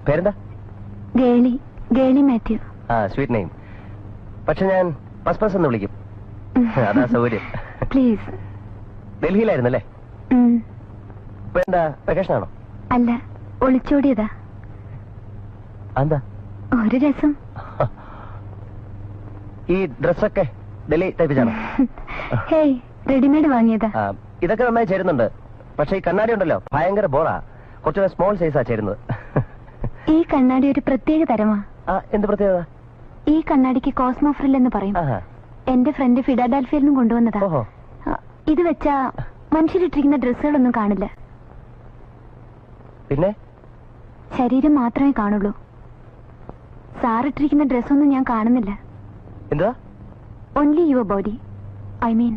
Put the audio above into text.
പേരെന്താ? Girly. Girly Mathew. Sweet name. പക്ഷെ ഞാൻ പസ്പസ് എന്ന് വിളിക്കും. അതാ സൗകര്യം. പ്ലീസ്. ഡൽഹിയിലായിരുന്നല്ലേ? ഇപ്പൊ എന്താ വെക്കേഷൻ ആണോ? അല്ല, ഒളിച്ചോടിയതാ. എന്താ? ഒരു രസം. ഈ ഡ്രസ്സൊക്കെ ഡൽഹി തയ്പ്പിച്ചാണോ? ഹേയ്, റെഡിമെയ്ഡ് വാങ്ങിയതാ. ഇതൊക്കെ നന്നായി ചേരുന്നുണ്ട്. പക്ഷെ ഈ കണ്ണാടി ഉണ്ടല്ലോ, ഭയങ്കര ബോറാ. കുറച്ചുകൂടെ സ്മോൾ സൈസാ ചേരുന്നത്. ഈ കണ്ണാടി ഒരു പ്രത്യേക തരമാ. എന്ത് പ്രത്യേകത? ഈ കണ്ണാടിക്ക് കോസ്മോ ഫ്രിൽ എന്ന് പറയും. എന്റെ ഫ്രണ്ട് ഫിലാഡൽഫിയയിൽ നിന്നും കൊണ്ടുവന്നതാ. ഇത് വെച്ചാ മനുഷ്യരിട്ടിരിക്കുന്ന ഡ്രസ്സുകളൊന്നും കാണില്ല. പിന്നെ ശരീരം മാത്രമേ കാണുള്ളൂ. സാറിട്ടിരിക്കുന്ന ഡ്രസ്സൊന്നും ഞാൻ കാണുന്നില്ല. എന്താ? Only your body. I mean